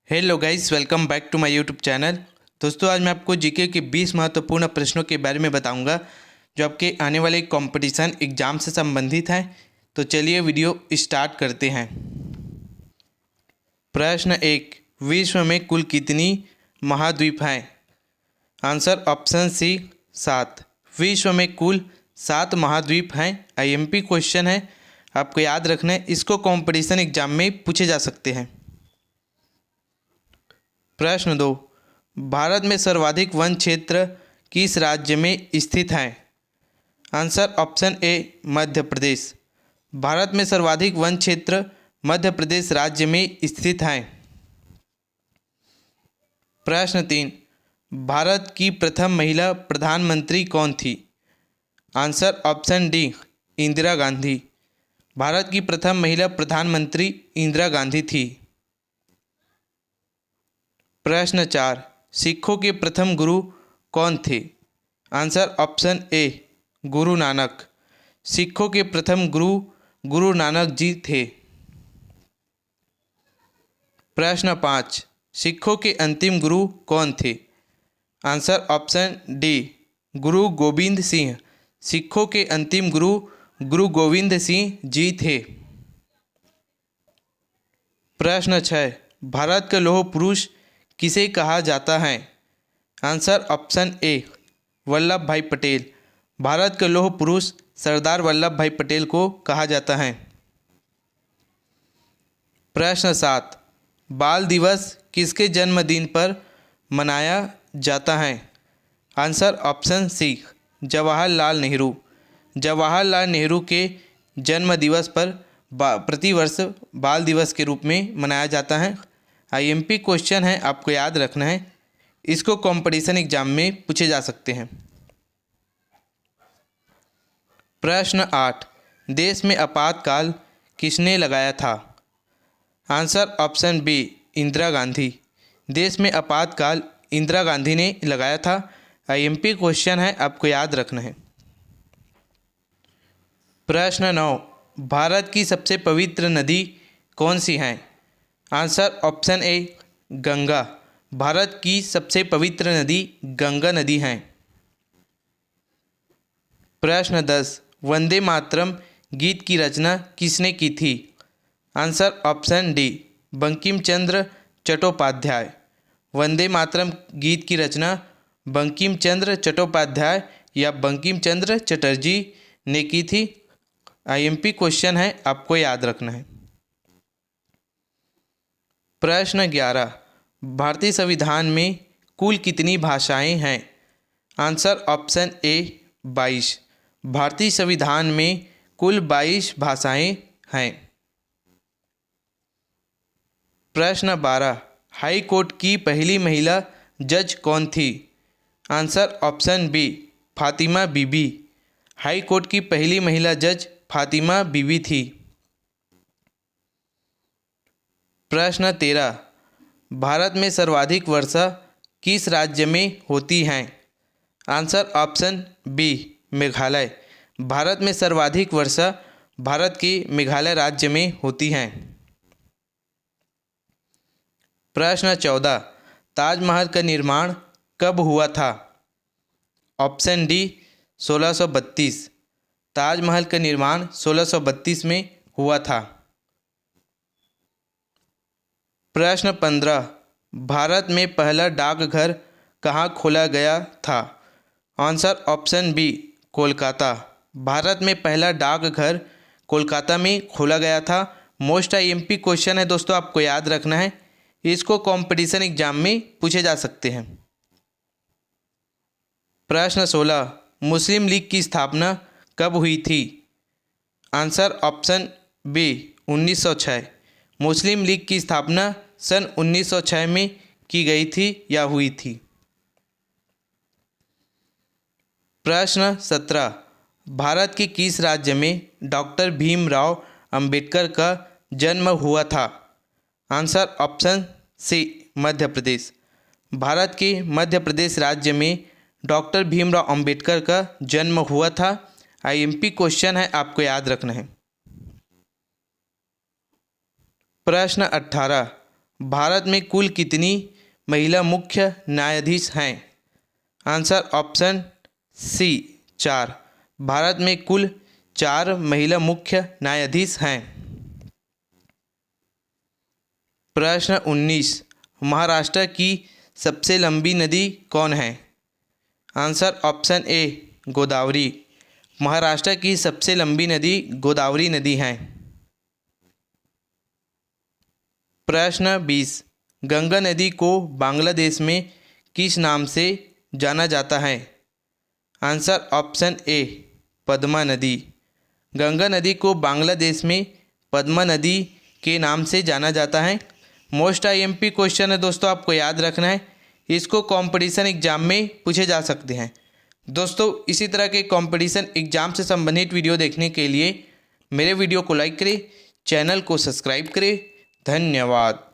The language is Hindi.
Hello guys, welcome back to my YouTube channel. दोस्तों, आज मैं आपको जीके के 20 महत्वपूर्ण प्रश्नों के बारे में बताऊंगा जो आपके आने वाले कंपटीशन एग्जाम से संबंधित हैं। तो चलिए वीडियो स्टार्ट करते हैं। प्रश्न 1, विश्व में कुल कितनी महाद्वीप हैं? Answer option C 7। विश्व में कुल 7 महाद्वीप हैं। आईएमपी क्वेश्चन है, आपको याद रखना है। इसको कंपटीशन एग्जाम में पूछे जा सकते हैं। प्रश्न 2, भारत में सर्वाधिक वन क्षेत्र किस राज्य में स्थित है? Answer option A Madhya Pradesh. Bharat में सर्वाधिक वन क्षेत्र मध्य प्रदेश राज्य में स्थित है। प्रश्न 3, भारत की प्रथम महिला प्रधानमंत्री कौन थी? Answer option D Indira Gandhi. Bharat की प्रथम महिला प्रधानमंत्री इंदिरा गांधी थी। प्रश्न 4, सिखों के प्रथम गुरु कौन थे? Answer option A Guru Nanak. सिखों के प्रथम गुरु गुरु नानक जी थे। प्रश्न 5, सिखों के अंतिम गुरु कौन थे? आंसर ऑप्शन डी गुरु गोविंद सिंह। सिखों के अंतिम गुरु गुरु गोविंद सिंह जी थे। प्रश्न 6, भारत का लौह पुरुष किसे कहा जाता है? आंसर ऑप्शन ए वल्लभ भाई पटेल। भारत का लौह पुरुष सरदार वल्लभ भाई पटेल को कहा जाता है। प्रश्न 7, बाल दिवस किसके जन्मदिन पर मनाया जाता है? Answer option C Jawaharlal Nehru. Jawaharlal Nehru के जन्म दिवस पर प्रतिवर्ष बाल दिवस के रूप में मनाया जाता है। आईएमपी क्वेश्चन है, आपको याद रखना है। इसको कंपटीशन एग्जाम में पूछे जा सकते हैं। प्रश्न 8, देश में आपातकाल किसने लगाया था? Answer option B Indira Gandhi. देश में आपातकाल इंदिरा गांधी ने लगाया था। आईएमपी क्वेश्चन है, आपको याद रखना है। प्रश्न 9, भारत की सबसे पवित्र नदी कौन सी है? Answer option A Ganga. Bharat की सबसे पवित्र नदी गंगा नदी है। प्रश्न 10, वंदे मातरम गीत की रचना किसने की थी? Answer option D Bankim Chandra Chattopadhyay. Vande Mataram गीत की रचना बंकिम चंद्र चट्टोपाध्याय या बंकिम चंद्र चटर्जी ने की थी। आईएमपी क्वेश्चन है, आपको याद रखना है। प्रश्न 11, भारतीय संविधान में कुल कितनी भाषाएं हैं? Answer option A 22। भारतीय संविधान में कुल 22 भाषाएं हैं। प्रश्न 12, हाई कोर्ट की पहली महिला जज कौन थी? आंसर ऑप्शन बी फातिमा बीबी। हाई कोर्ट की पहली महिला जज फातिमा बीबी थी। प्रश्न 13, भारत में सर्वाधिक वर्षा किस राज्य में होती है? Answer option B Meghalaya. Bharat में सर्वाधिक वर्षा भारत के मेघालय राज्य में होती है। प्रश्न 14, ताजमहल का निर्माण कब हुआ था? Option D 1632। ताजमहल का निर्माण 1632 में हुआ था। प्रश्न 15, भारत में पहला डाकघर कहाँ खोला गया था? Answer option B Kolkata. Bharat में पहला डाकघर कोलकाता में खोला गया था। मोस्ट आईएमपी क्वेश्चन है दोस्तों, आपको याद रखना है। इसको कंपटीशन एग्जाम में पूछे जा सकते हैं। प्रश्न 16, मुस्लिम लीग की स्थापना कब हुई थी? Answer option B 1906। Muslim League की स्थापना सन 1906 में की गई थी या हुई थी। प्रश्न 17, भारत के किस राज्य में डॉक्टर भीमराव अंबेडकर का जन्म हुआ था? आंसर ऑप्शन सी मध्य प्रदेश। भारत के मध्य प्रदेश राज्य में डॉक्टर भीमराव अंबेडकर का जन्म हुआ था। आईएमपी क्वेश्चन है, आपको याद रखना है। प्रश्न 18, भारत में कुल कितनी महिला मुख्य न्यायाधीश हैं? आंसर ऑप्शन सी 4। भारत में कुल 4 महिला मुख्य न्यायाधीश हैं। प्रश्न 19, महाराष्ट्र की सबसे लंबी नदी कौन है? Answer option A Godavari. Maharashtra की सबसे लंबी नदी गोदावरी नदी है। प्रश्न 20, गंगा नदी को बांग्लादेश में किस नाम से जाना जाता है? आंसर ऑप्शन ए पद्मा नदी। गंगा नदी को बांग्लादेश में पद्मा नदी के नाम से जाना जाता है। मोस्ट आईएमपी क्वेश्चन है दोस्तों, आपको याद रखना है। इसको कंपटीशन एग्जाम में पूछे जा सकते हैं। दोस्तों इसी तरह के कंपटीशन एग्जाम से संबंधित वीडियो देखने के लिए मेरे वीडियो को लाइक करें, चैनल को सब्सक्राइब करें। धन्यवाद।